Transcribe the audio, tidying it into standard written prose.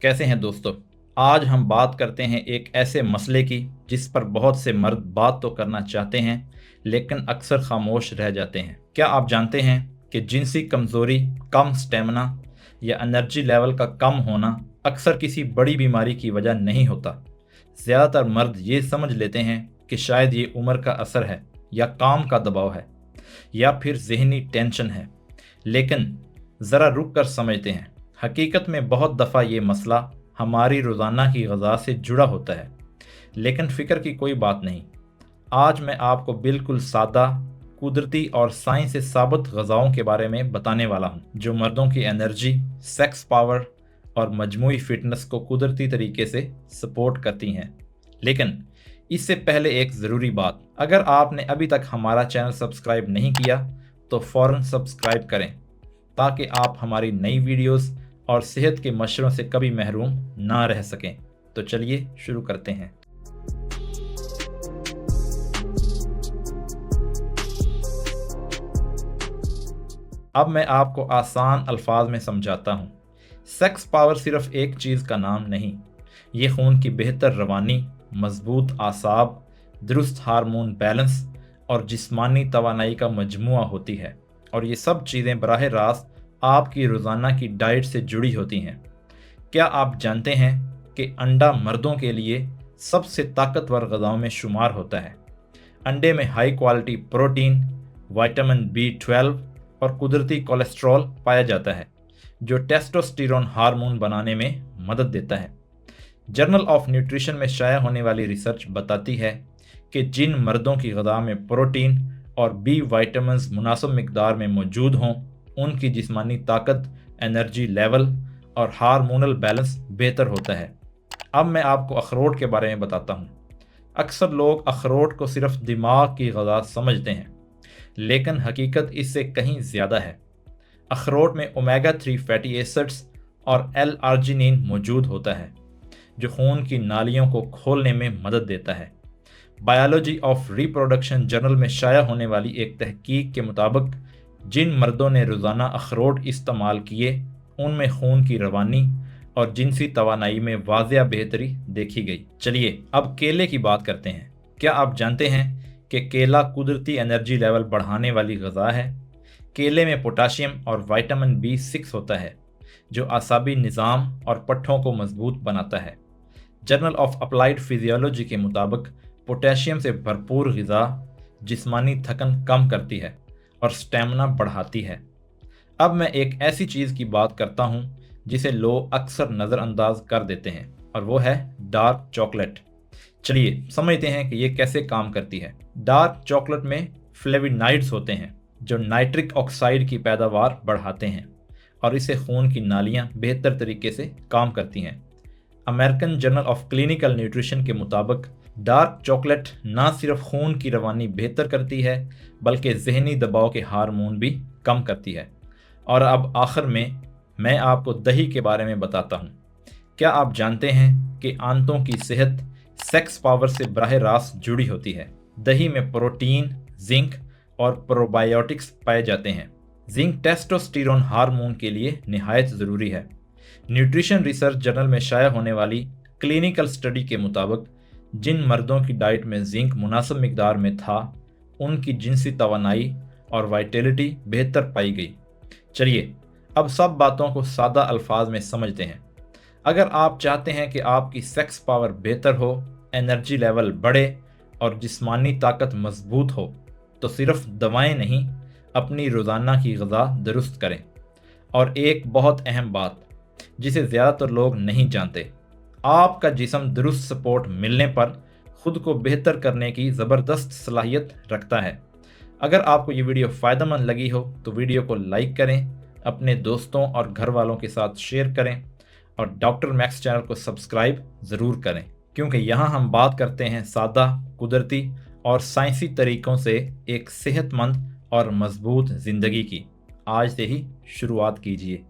कैसे हैं दोस्तों। आज हम बात करते हैं एक ऐसे मसले की जिस पर बहुत से मर्द बात तो करना चाहते हैं लेकिन अक्सर खामोश रह जाते हैं। क्या आप जानते हैं कि जिनसी कमज़ोरी, कम स्टेमिना या एनर्जी लेवल का कम होना अक्सर किसी बड़ी बीमारी की वजह नहीं होता। ज़्यादातर मर्द ये समझ लेते हैं कि शायद ये उम्र का असर है या काम का दबाव है या फिर ज़हनी टेंशन है, लेकिन ज़रा रुक कर समझते हैं। हकीकत में बहुत दफ़ा ये मसला हमारी रोज़ाना की ग़िज़ा से जुड़ा होता है, लेकिन फ़िक्र की कोई बात नहीं। आज मैं आपको बिल्कुल सादा, कुदरती और साइंस से साबित ग़िज़ाओं के बारे में बताने वाला हूँ, जो मर्दों की एनर्जी, सेक्स पावर और मजमूई फ़िटनेस को कुदरती तरीके से सपोर्ट करती हैं। लेकिन इससे पहले एक ज़रूरी बात, अगर आपने अभी तक हमारा चैनल सब्सक्राइब नहीं किया तो फ़ौरन सब्सक्राइब करें ताकि आप हमारी नई वीडियोस और सेहत के मशवरों से कभी महरूम ना रह सकें। तो चलिए शुरू करते हैं। अब मैं आपको आसान अल्फाज में समझाता हूँ। सेक्स पावर सिर्फ एक चीज़ का नाम नहीं, ये खून की बेहतर रवानी, मजबूत आसाब, दुरुस्त हार्मोन बैलेंस और जिस्मानी तवानाई का मजमुआ होती है। और ये सब चीज़ें बराह रास्त आपकी रोज़ाना की डाइट से जुड़ी होती हैं। क्या आप जानते हैं कि अंडा मर्दों के लिए सबसे ताकतवर ग़िज़ाओं में शुमार होता है। अंडे में high quality protein, vitamin B12 और कुदरती कोलेस्ट्रॉल पाया जाता है, जो टेस्टोस्टेरोन हार्मोन बनाने में मदद देता है। जर्नल ऑफ न्यूट्रिशन में शाया होने वाली रिसर्च बताती है कि जिन मर्दों की ग़िज़ा में प्रोटीन और B विटामिन्स मुनासिब मिकदार में मौजूद हों, उनकी जिस्मानी ताकत, एनर्जी लेवल और हार्मोनल बैलेंस बेहतर होता है। अब मैं आपको अखरोट के बारे में बताता हूँ। अक्सर लोग अखरोट को सिर्फ दिमाग की ग़िज़ा समझते हैं, लेकिन हकीकत इससे कहीं ज़्यादा है। अखरोट में ओमेगा 3 फैटी एसिड्स और L-आर्जिनिन मौजूद होता है, जो खून की नालियों को खोलने में मदद देता है। बायोलॉजी ऑफ रिप्रोडक्शन जर्नल में शाया होने वाली एक तहकीक के मुताबिक जिन मर्दों ने रोज़ाना अखरोट इस्तेमाल किए, उनमें खून की रवानी और जिनसी तवानाई में वाज़िया बेहतरी देखी गई। चलिए अब केले की बात करते हैं। क्या आप जानते हैं कि केला कुदरती एनर्जी लेवल बढ़ाने वाली ग़िज़ा है। केले में पोटाशियम और विटामिन B6 होता है, जो आसाबी निज़ाम और पट्ठों को मजबूत बनाता है। जर्नल ऑफ अप्लाइड फिजियोलॉजी के मुताबिक पोटेशियम से भरपूर ग़िज़ा जिस्मानी थकन कम करती है और स्टेमिना बढ़ाती है। अब मैं एक ऐसी चीज़ की बात करता हूँ जिसे लोग अक्सर नज़रअंदाज कर देते हैं, और वो है डार्क चॉकलेट। चलिए समझते हैं कि ये कैसे काम करती है। डार्क चॉकलेट में फ्लेविनाइड्स होते हैं, जो नाइट्रिक ऑक्साइड की पैदावार बढ़ाते हैं और इससे खून की नालियाँ बेहतर तरीके से काम करती हैं। American journal of clinical nutrition के मुताबिक डार्क चॉकलेट ना सिर्फ खून की रवानी बेहतर करती है, बल्कि जहनी दबाव के हार्मोन भी कम करती है। और अब आखिर में मैं आपको दही के बारे में बताता हूँ। क्या आप जानते हैं कि आंतों की सेहत सेक्स पावर से बराह रास्त जुड़ी होती है। दही में प्रोटीन, जिंक और प्रोबायोटिक्स पाए जाते हैं। जिंक टेस्टोस्टेरोन हार्मोन के लिए निहायत ज़रूरी है। न्यूट्रिशन रिसर्च जर्नल में शाया होने वाली क्लिनिकल स्टडी के मुताबिक जिन मर्दों की डाइट में जिंक मुनासिब मिकदार में था, उनकी जिनसी तवानाई और वाइटलिटी बेहतर पाई गई। चलिए अब सब बातों को सादा अल्फाज में समझते हैं। अगर आप चाहते हैं कि आपकी सेक्स पावर बेहतर हो, एनर्जी लेवल बढ़े और जिस्मानी ताकत मजबूत हो, तो सिर्फ दवाएं नहीं, अपनी रोज़ाना की ग़िज़ा दुरुस्त करें। और एक बहुत अहम बात जिसे ज़्यादातर लोग नहीं जानते, आपका जिस्म दुरुस्त सपोर्ट मिलने पर ख़ुद को बेहतर करने की ज़बरदस्त सलाहियत रखता है। अगर आपको ये वीडियो फ़ायदेमंद लगी हो तो वीडियो को लाइक करें, अपने दोस्तों और घर वालों के साथ शेयर करें और डॉक्टर मैक्स चैनल को सब्सक्राइब ज़रूर करें, क्योंकि यहाँ हम बात करते हैं सादा, कुदरती और साइंसी तरीक़ों से एक सेहतमंद और मजबूत ज़िंदगी की। आज से ही शुरुआत कीजिए।